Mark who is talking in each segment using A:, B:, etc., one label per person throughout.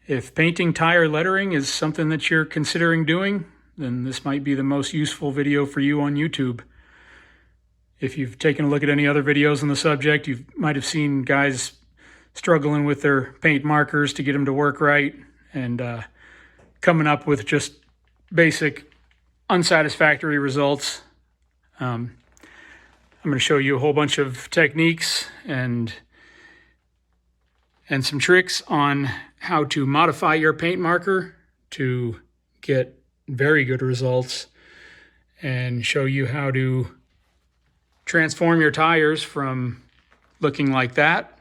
A: If painting tire lettering is something that you're considering doing, then this might be the most useful video for you on YouTube. If you've taken a look at any other videos on the subject, you might have seen guys struggling with their paint markers to get them to work right and coming up with just basic unsatisfactory results. I'm going to show you a whole bunch of techniques and some tricks on how to modify your paint marker to get very good results, and show you how to transform your tires from looking like that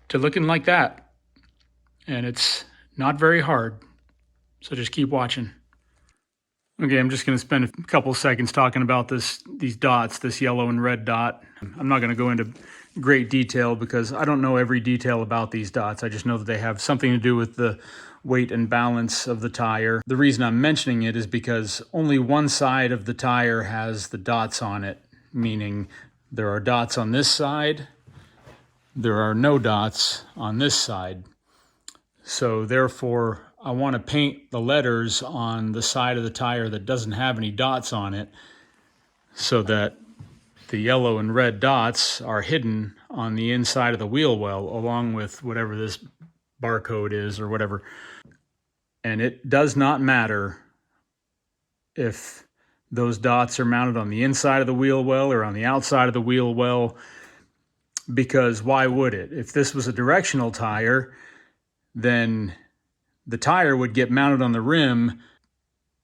A: to looking like that. And it's not very hard, so just keep watching. Okay, I'm just going to spend a couple seconds talking about these dots, this yellow and red dot. I'm not going to go into great detail because I don't know every detail about these dots. I just know that they have something to do with the weight and balance of the tire. The reason I'm mentioning it is because only one side of the tire has the dots on it, meaning there are dots on this side, there are no dots on this side. So therefore, I want to paint the letters on the side of the tire that doesn't have any dots on it, so that the yellow and red dots are hidden on the inside of the wheel well, along with whatever this barcode is or whatever. And it does not matter if those dots are mounted on the inside of the wheel well or on the outside of the wheel well, because why would it? If this was a directional tire, then the tire would get mounted on the rim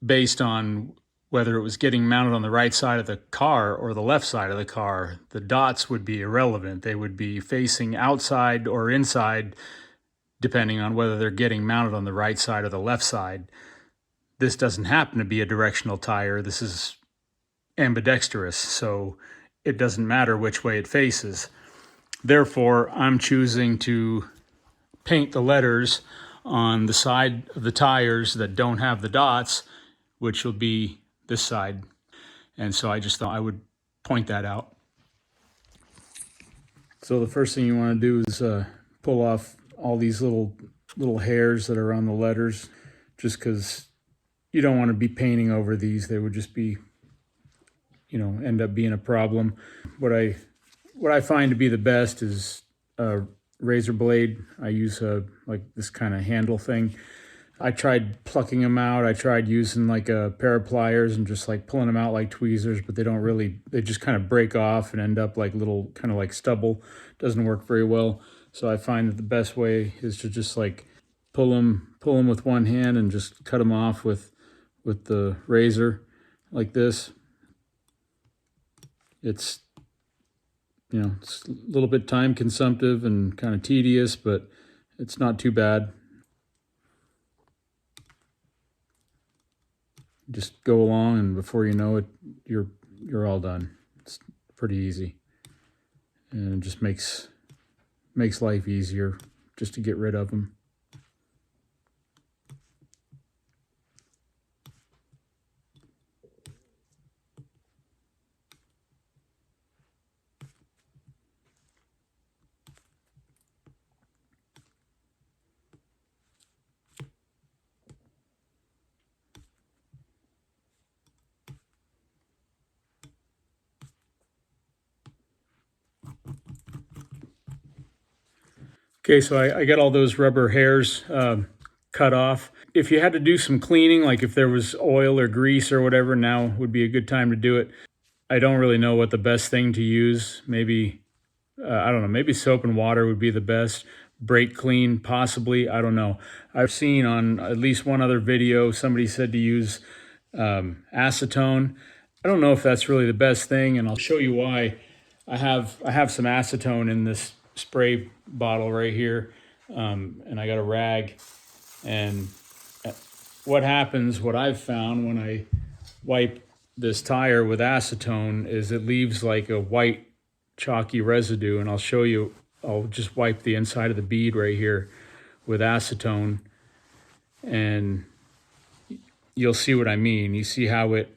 A: based on whether it was getting mounted on the right side of the car or the left side of the car. The dots would be irrelevant. They would be facing outside or inside, depending on whether they're getting mounted on the right side or the left side. This doesn't happen to be a directional tire. This is ambidextrous, so it doesn't matter which way it faces. Therefore, I'm choosing to paint the letters on the side of the tires that don't have the dots, which will be this side. And so I just thought I would point that out. So the first thing you want to do is pull off all these little hairs that are on the letters, just because you don't want to be painting over these. They would just be, end up being a problem. What I find to be the best is razor blade. I use like this kind of handle thing. I tried plucking them out. I tried using like a pair of pliers and just like pulling them out like tweezers, but they just kind of break off and end up like little kind of like stubble. Doesn't work very well. So I find that the best way is to just like pull them with one hand and just cut them off with the razor like this. It's it's a little bit time consumptive and kind of tedious, but it's not too bad. Just go along, and before you know it, you're all done. It's pretty easy, and it just makes life easier just to get rid of them. Okay, so I got all those rubber hairs cut off. If you had to do some cleaning, like if there was oil or grease or whatever, now would be a good time to do it. I don't really know what the best thing to use. Maybe, I don't know, maybe soap and water would be the best. Brake clean, possibly, I don't know. I've seen on at least one other video, somebody said to use acetone. I don't know if that's really the best thing, and I'll show you why. I have some acetone in this spray bottle right here, and I got a rag, and what happens, what I've found when I wipe this tire with acetone is it leaves like a white chalky residue, and I'll show you. I'll just wipe the inside of the bead right here with acetone, and you'll see what I mean. You see how it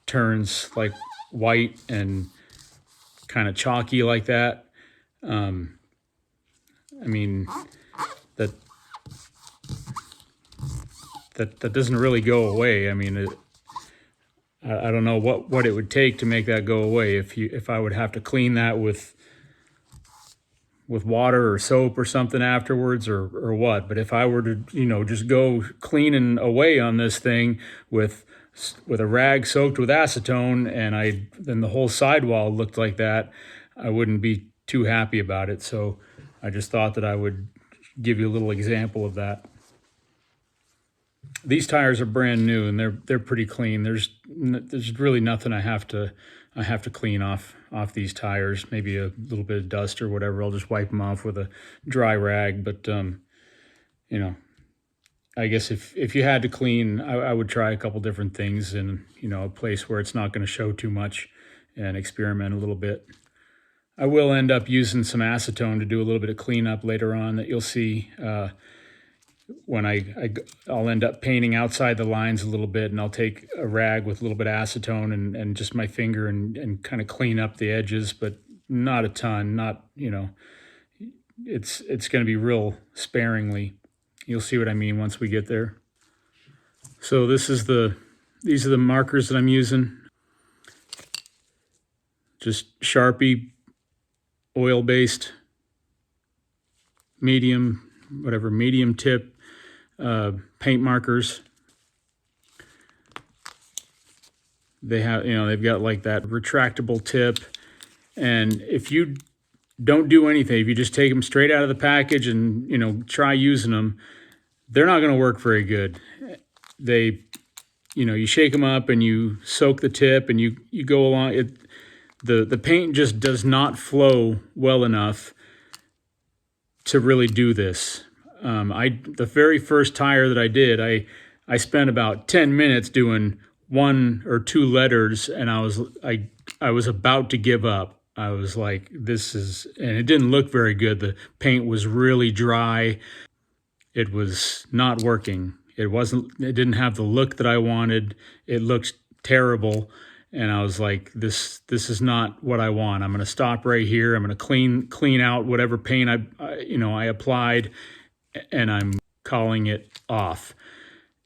A: turns like white and kind of chalky like that. I mean, that doesn't really go away. I mean, I don't know what it would take to make that go away. If I would have to clean that with water or soap or something afterwards, or what. But if I were to, just go cleaning away on this thing with a rag soaked with acetone, and then the whole sidewall looked like that, I wouldn't be too happy about it. So I just thought that I would give you a little example of that. These tires are brand new, and they're pretty clean. There's really nothing I have to clean off these tires. Maybe a little bit of dust or whatever. I'll just wipe them off with a dry rag. But I guess if you had to clean, I would try a couple different things in a place where it's not going to show too much, and experiment a little bit. I will end up using some acetone to do a little bit of cleanup later on that you'll see. When I'll end up painting outside the lines a little bit, and I'll take a rag with a little bit of acetone and just my finger and kind of clean up the edges, but not a ton. Not, it's going to be real sparingly. You'll see what I mean once we get there. So these are the markers that I'm using. Just Sharpie, oil-based, medium tip paint markers. They have, they've got like that retractable tip, and if you don't do anything, if you just take them straight out of the package and try using them, they're not going to work very good. You shake them up and you soak the tip and you go along. The paint just does not flow well enough to really do this. The very first tire that I did, I spent about 10 minutes doing 1 or 2 letters, and I was about to give up. I was like, and it didn't look very good. The paint was really dry. It was not working. It didn't have the look that I wanted. It looked terrible. And I was like, this is not what I want. I'm going to stop right here. I'm going to clean out whatever paint I applied, and I'm calling it off.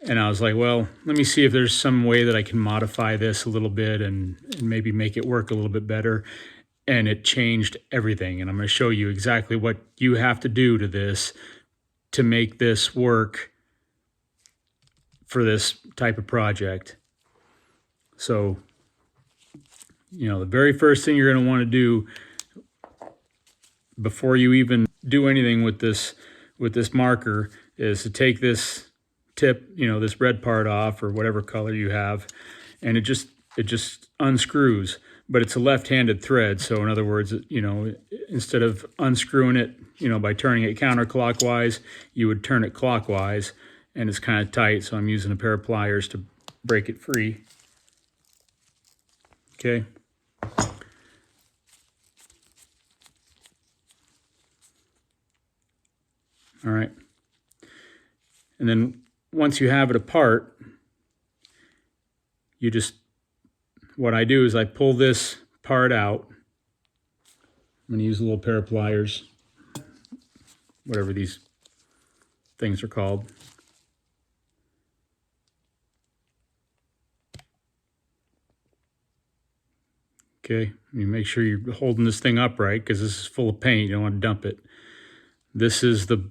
A: And I was like, well, let me see if there's some way that I can modify this a little bit and maybe make it work a little bit better. And it changed everything. And I'm going to show you exactly what you have to do to this to make this work for this type of project. So, the very first thing you're going to want to do before you even do anything with this marker is to take this tip, this red part off, or whatever color you have, and it just unscrews. But it's a left-handed thread, so in other words, instead of unscrewing it, by turning it counterclockwise, you would turn it clockwise, and it's kind of tight, so I'm using a pair of pliers to break it free. Okay. All right. And then once you have it apart, what I do is I pull this part out. I'm going to use a little pair of pliers, whatever these things are called. Okay, you make sure you're holding this thing upright because this is full of paint. You don't want to dump it. This is the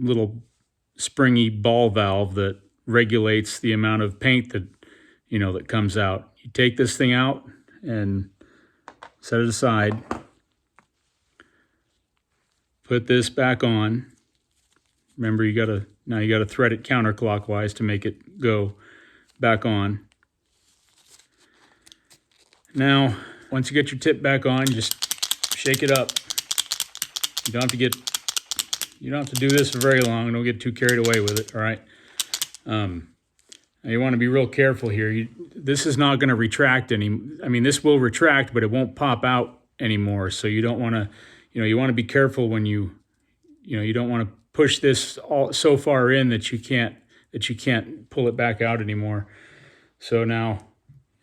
A: little springy ball valve that regulates the amount of paint that that comes out. You take this thing out and set it aside. Put this back on. Remember, now you gotta thread it counterclockwise to make it go back on. Now, once you get your tip back on, you just shake it up. You don't have to do this for very long. Don't get too carried away with it, all right? You want to be real careful here. This is not going to retract this will retract, but it won't pop out anymore. So you don't want to, you want to be careful when you don't want to push this all so far in that you can't pull it back out anymore. So now,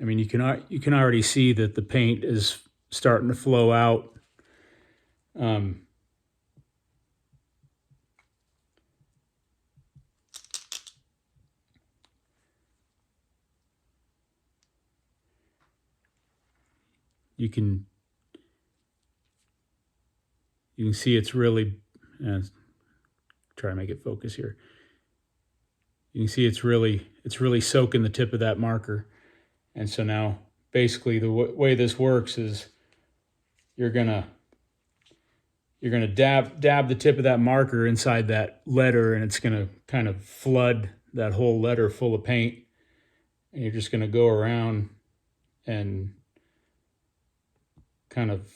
A: you can already see that the paint is starting to flow out. you can see it's really, try to make it focus here. You can see it's really soaking the tip of that marker. And so now basically the way this works is you're gonna dab the tip of that marker inside that letter, and it's gonna kind of flood that whole letter full of paint. And you're just gonna go around and kind of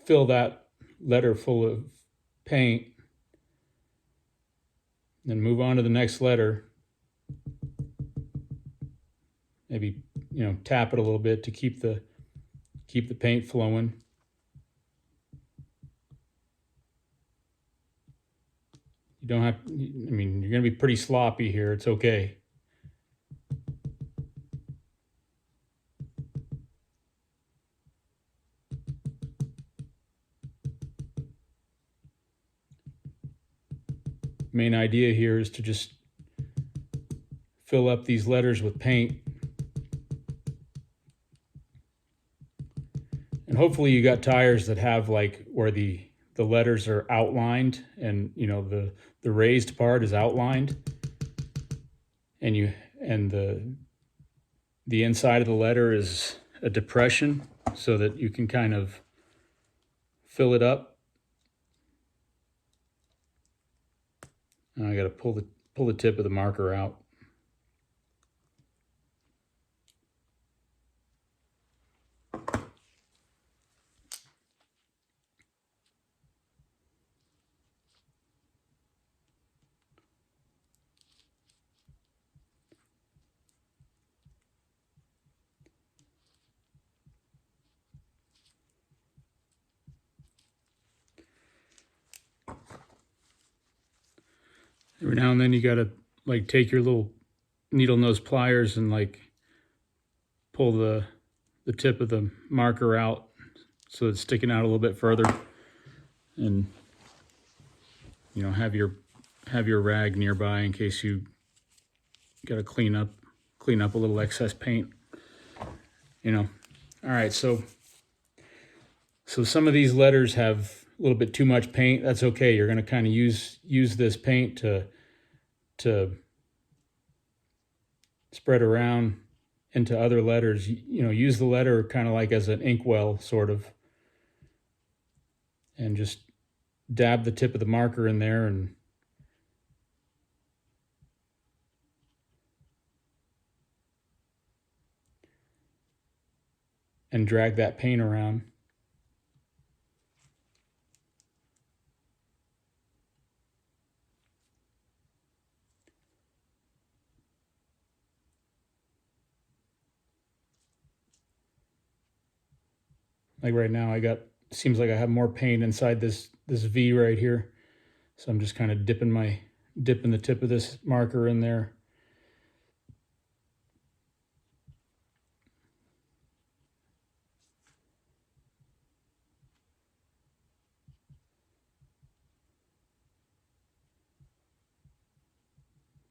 A: fill that letter full of paint, then move on to the next letter. Maybe, tap it a little bit to keep the paint flowing. You don't have, you're going to be pretty sloppy here. It's okay. Main idea here is to just fill up these letters with paint. And hopefully you got tires that have like where the letters are outlined, and the raised part is outlined, and the inside of the letter is a depression, so that you can kind of fill it up. And I got to pull the tip of the marker out. Every now and then you got to like take your little needle nose pliers and like pull the tip of the marker out so it's sticking out a little bit further, and have your rag nearby in case you got to clean up a little excess paint. All right, so some of these letters have a little bit too much paint. That's okay. You're going to kind of use this paint to spread around into other letters. Use the letter kind of like as an inkwell, sort of, and just dab the tip of the marker in there and drag that paint around. Like right now, seems like I have more paint inside this V right here. So I'm just kind of dipping the tip of this marker in there.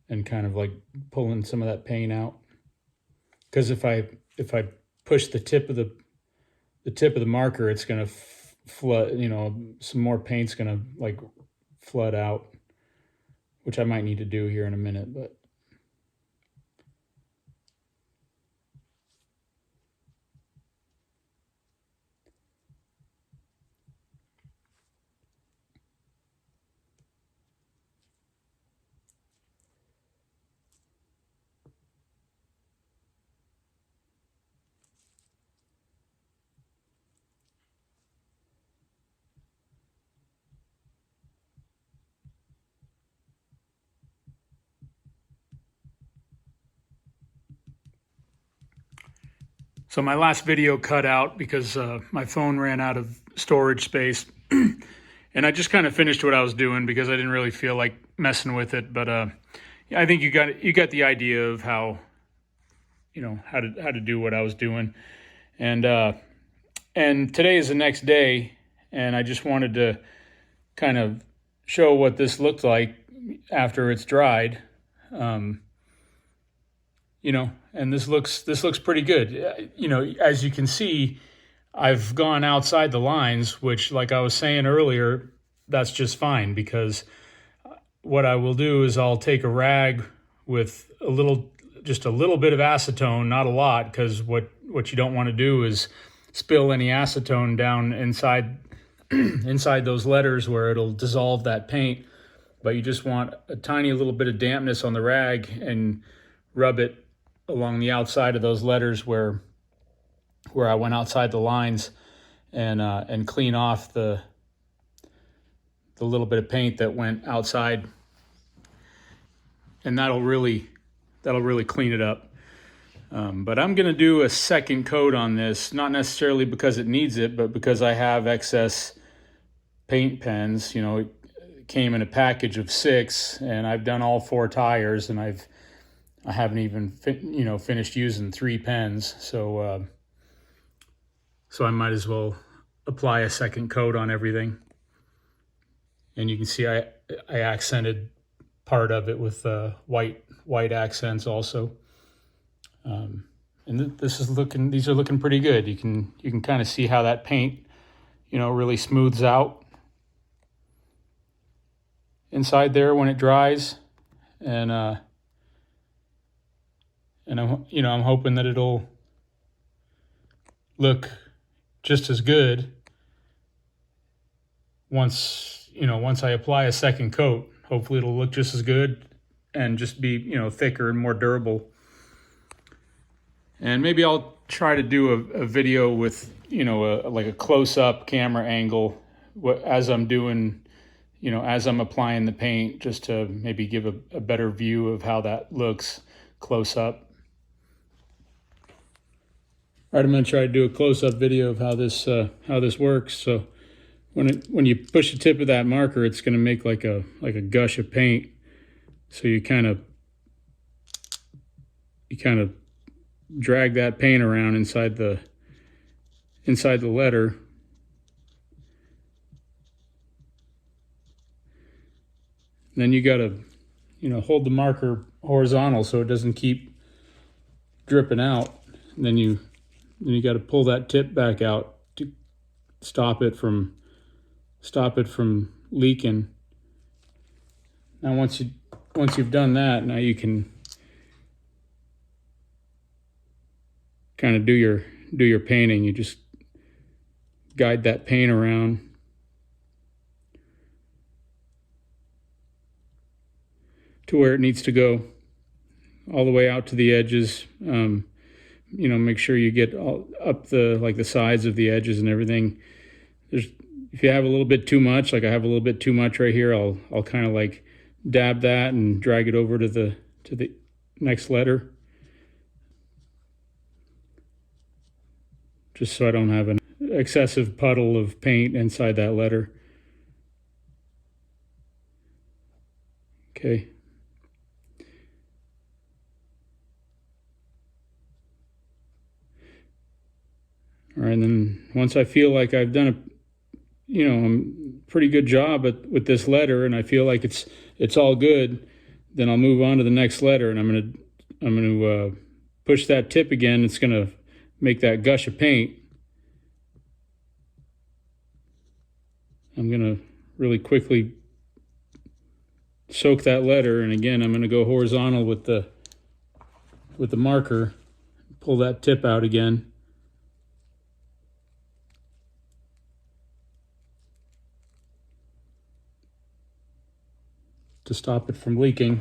A: And kind of like pulling some of that paint out. Because if I push the tip of the marker, it's going to flood, some more paint's going to like flood out, which I might need to do here in a minute, but so my last video cut out because my phone ran out of storage space. And I just kind of finished what I was doing because I didn't really feel like messing with it. But I think you got the idea of how to do what I was doing. And today is the next day, and I just wanted to kind of show what this looked like after it's dried. you know, and this looks pretty good. You know, as you can see, I've gone outside the lines, which, like I was saying earlier, that's just fine, because what I will do is I'll take a rag with just a little bit of acetone, not a lot, because what you don't want to do is spill any acetone down inside inside those letters where it'll dissolve that paint. But you just want a tiny little bit of dampness on the rag and rub it along the outside of those letters where I went outside the lines, and clean off the little bit of paint that went outside, and that'll really clean it up. But I'm gonna do a second coat on this, not necessarily because it needs it, but because I have excess paint pens. You know, it came in a package of 6, and I've done all 4 tires, and I haven't even finished using 3 pens. So I might as well apply a second coat on everything. And you can see I accented part of it with white accents also. And these are looking pretty good. You can kind of see how that paint, you know, really smooths out inside there when it dries, and I'm hoping that it'll look just as good once I apply a second coat. Hopefully it'll look just as good and just be, you know, thicker and more durable. And maybe I'll try to do a video with, you know, like a close-up camera angle as I'm doing, you know, as I'm applying the paint, just to maybe give a better view of how that looks close up. All right, I'm going to try to do a close-up video of how this works. So when you push the tip of that marker, it's going to make like a gush of paint. So you kind of drag that paint around inside the letter. Then you got to, you know, hold the marker horizontal so it doesn't keep dripping out. And then you got to pull that tip back out to stop it from leaking. Now once you've done that, now you can kind of do your painting. You just guide that paint around. To where it needs to go, all the way out to the edges. You know, make sure you get all up the sides of the edges and everything. If you have a little bit too much, like I have a little bit too much right here, I'll kind of like dab that and drag it over to the next letter, just so I don't have an excessive puddle of paint inside that letter. Okay. All right, and then once I feel like I've done a pretty good job with this letter, and I feel like it's all good, then I'll move on to the next letter, and I'm gonna push that tip again. It's gonna make that gush of paint. I'm gonna really quickly soak that letter, and again I'm gonna go horizontal with the marker, pull that tip out again. To stop it from leaking.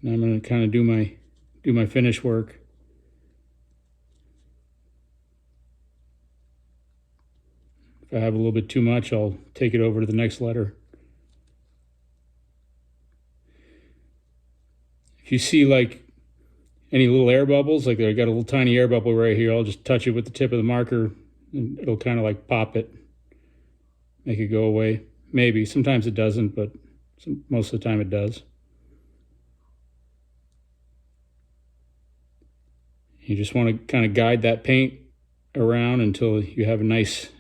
A: Now I'm going to kind of do my finish work. If I have a little bit too much, I'll take it over to the next letter. If you see like any little air bubbles, like I got a little tiny air bubble right here, I'll just touch it with the tip of the marker and it'll kind of like pop it. Make it go away. Maybe. Sometimes it doesn't, but most of the time it does. You just want to kind of guide that paint around until you have a nice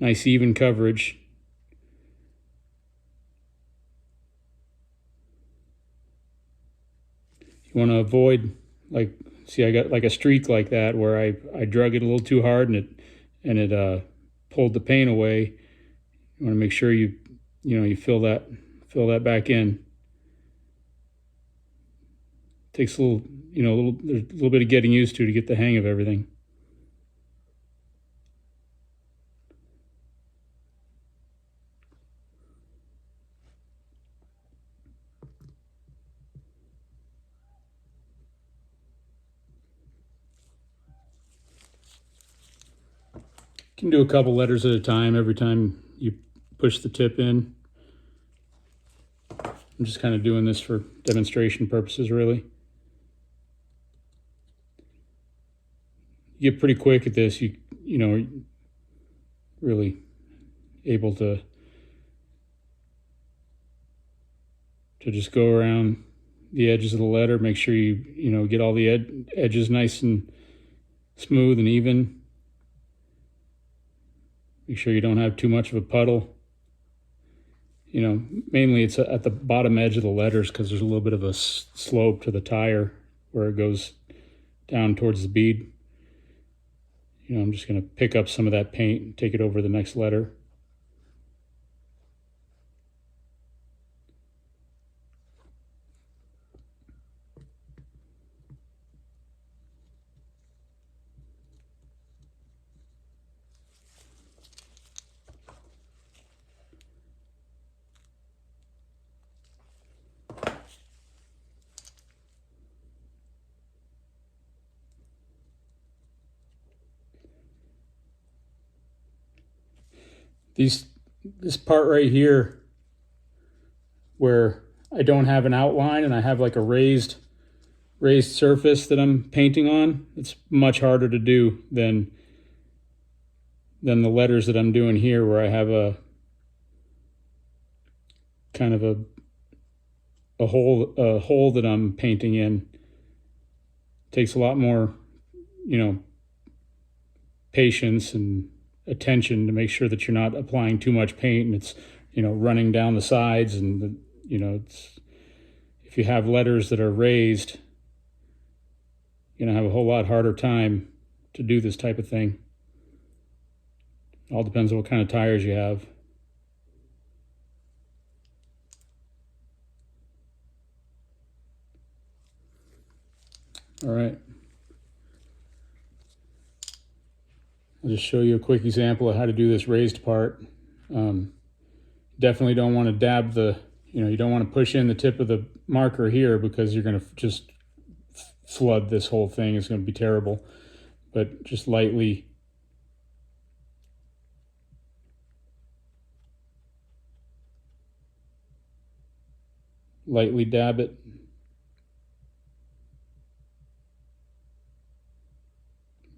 A: even coverage. You want to avoid, like, see, I got like a streak like that where I drug it a little too hard and it pulled the paint away. You want to make sure you fill that back in. Takes a little, there's a little bit of getting used to get the hang of everything. You can do a couple letters at a time every time you push the tip in. I'm just kind of doing this for demonstration purposes, really. You get pretty quick at this. You know, really able to just go around the edges of the letter. Make sure you get all the edges nice and smooth and even. Make sure you don't have too much of a puddle. Mainly it's at the bottom edge of the letters because there's a little bit of a slope to the tire where it goes down towards the bead. I'm just going to pick up some of that paint and take it over the next letter. This part right here where I don't have an outline and I have like a raised surface that I'm painting on, it's much harder to do than the letters that I'm doing here, where I have a kind of a hole that I'm painting in. It takes a lot more, patience and attention to make sure that you're not applying too much paint and it's running down the sides, and it's, if you have letters that are raised, you're gonna have a whole lot harder time to do this type of thing. It all depends on what kind of tires you have. All right. I'll just show you a quick example of how to do this raised part. Definitely don't want to dab you don't want to push in the tip of the marker here because you're going to just flood this whole thing. It's going to be terrible. But just lightly dab it.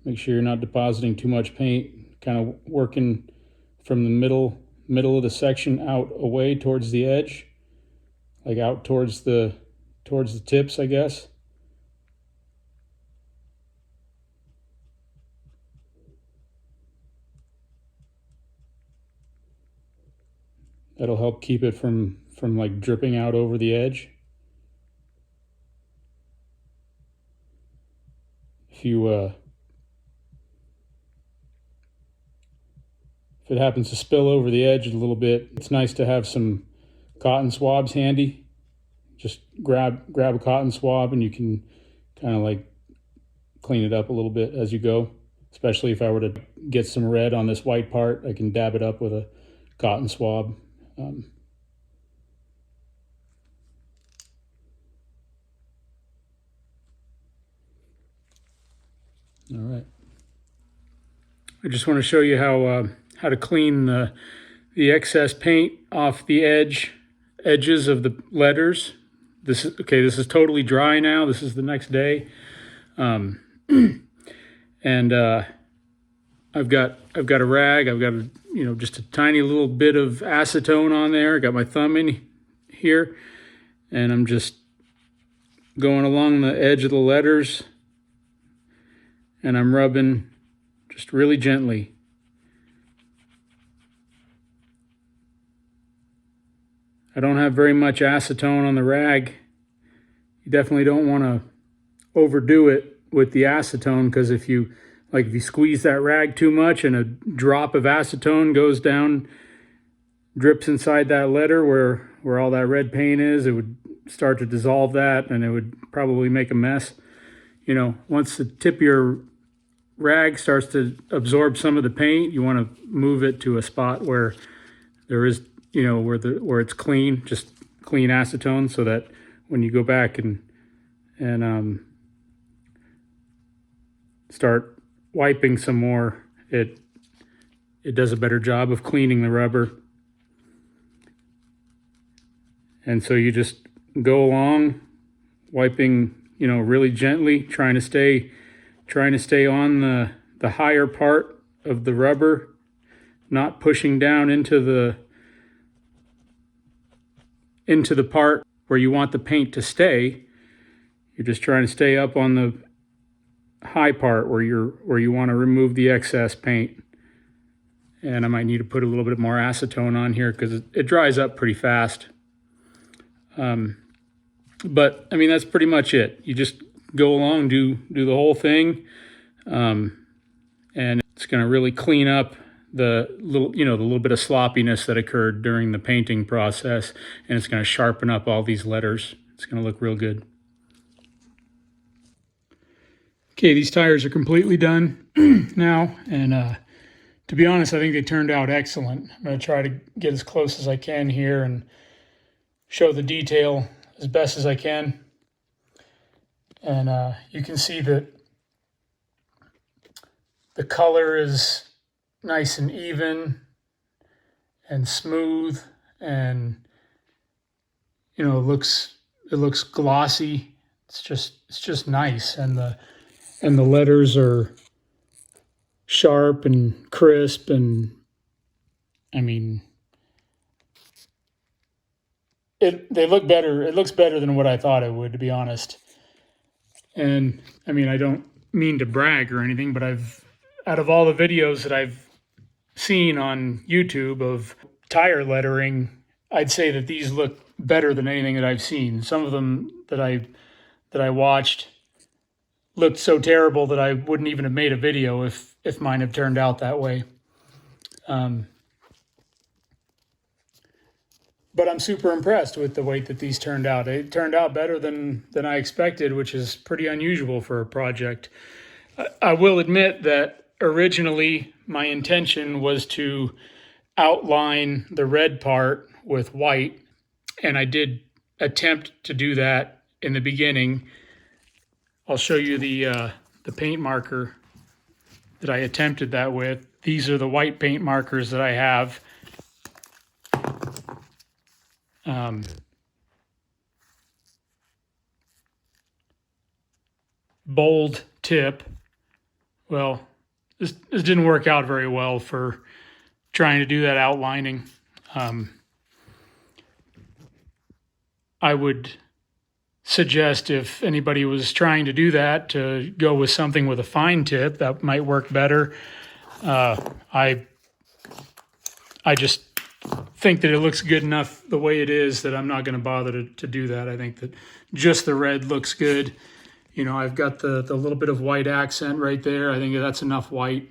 A: Make sure you're not depositing too much paint, kind of working from the middle of the section out away towards the edge, like out towards the tips, I guess. That'll help keep it from like dripping out over the edge. If it happens to spill over the edge a little bit, it's nice to have some cotton swabs handy. Just grab a cotton swab and you can kind of like clean it up a little bit as you go. Especially if I were to get some red on this white part, I can dab it up with a cotton swab. All right. I just want to show you how to clean the excess paint off the edges of the letters. This is totally dry now. This is the next day, and I've got a rag. I've got just a tiny little bit of acetone on there. I got my thumb in here, and I'm just going along the edge of the letters, and I'm rubbing just really gently. I don't have very much acetone on the rag. You definitely don't want to overdo it with the acetone, because if you squeeze that rag too much and a drop of acetone goes down, drips inside that letter where all that red paint is, it would start to dissolve that, and it would probably make a mess. You know, once the tip of your rag starts to absorb some of the paint, you want to move it to a spot where there is, you know, where it's clean, just clean acetone, so that when you go back and start wiping some more, it does a better job of cleaning the rubber. And so you just go along wiping, you know, really gently, trying to stay on the higher part of the rubber, not pushing down into the part where you want the paint to stay. You're just trying to stay up on the high part where you want to remove the excess paint. And I might need to put a little bit more acetone on here because it dries up pretty fast. But I mean, that's pretty much it. You just go along, do the whole thing, and it's going to really clean up the little bit of sloppiness that occurred during the painting process, and it's going to sharpen up all these letters. It's going to look real good. Okay, these tires are completely done now, and to be honest, I think they turned out excellent. I'm going to try to get as close as I can here and show the detail as best as I can. And you can see that the color is nice and even and smooth, and you know, it looks glossy. It's just nice, and the letters are sharp and crisp, and I mean, they look better. It looks better than what I thought it would, to be honest. And I mean, I don't mean to brag or anything, but out of all the videos that I've seen on YouTube of tire lettering, I'd say that these look better than anything that I've seen. Some of them that I watched looked so terrible that I wouldn't even have made a video if mine had turned out that way. But I'm super impressed with the way that these turned out. It turned out better than I expected, which is pretty unusual for a project. I will admit that originally my intention was to outline the red part with white, and I did attempt to do that in the beginning. I'll show you the paint marker that I attempted that with. These are the white paint markers that I have. Bold tip. Well, this didn't work out very well for trying to do that outlining. I would suggest, if anybody was trying to do that, to go with something with a fine tip. That might work better. I just think that it looks good enough the way it is that I'm not going to bother to do that. I think that just the red looks good. You know, I've got the little bit of white accent right there. I think that's enough white.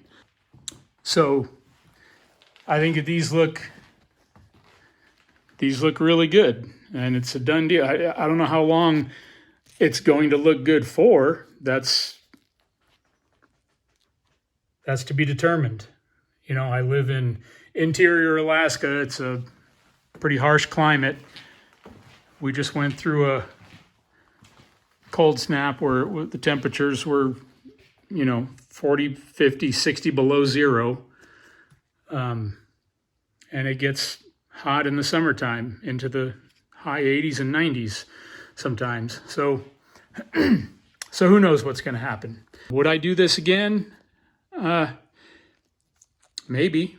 A: So I think that these look really good, and it's a done deal. I don't know how long it's going to look good for. That's to be determined. You know, I live in interior Alaska. It's a pretty harsh climate. We just went through a cold snap where the temperatures were, you know, 40, 50, 60 below zero. And it gets hot in the summertime into the high 80s and 90s sometimes. So who knows what's going to happen. Would I do this again? Maybe.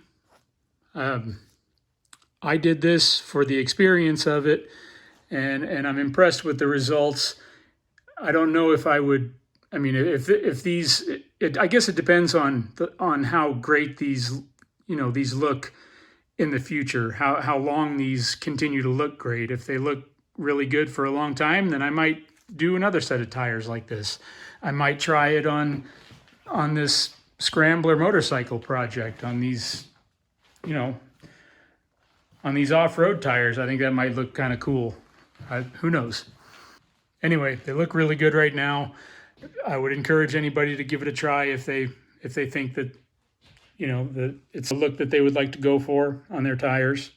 A: I did this for the experience of it, and I'm impressed with the results. I don't know if I would. I mean, if these, I guess it depends on how great these look in the future. How long these continue to look great. If they look really good for a long time, then I might do another set of tires like this. I might try it on this scrambler motorcycle project, on these, you know, on these off-road tires. I think that might look kind of cool. Who knows? Anyway, they look really good right now. I would encourage anybody to give it a try if they think that, you know, that it's a look that they would like to go for on their tires.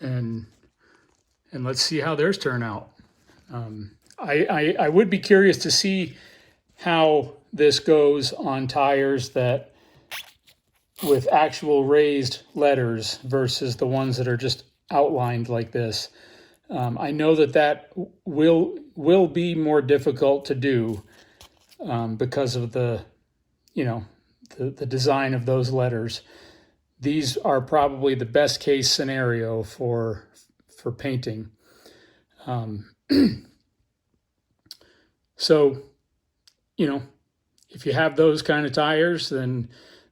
A: And let's see how theirs turn out. I would be curious to see how this goes on tires that with actual raised letters versus the ones that are just outlined like this. I know that will be more difficult to do because of the, you know, the design of those letters. These are probably the best case scenario for painting. So, you know, if you have those kind of tires, then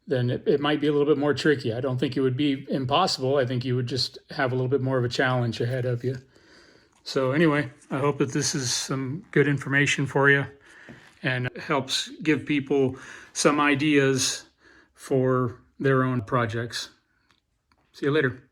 A: it might be a little bit more tricky. I don't think it would be impossible. I think you would just have a little bit more of a challenge ahead of you. So anyway, I hope that this is some good information for you and helps give people some ideas for their own projects. See you later.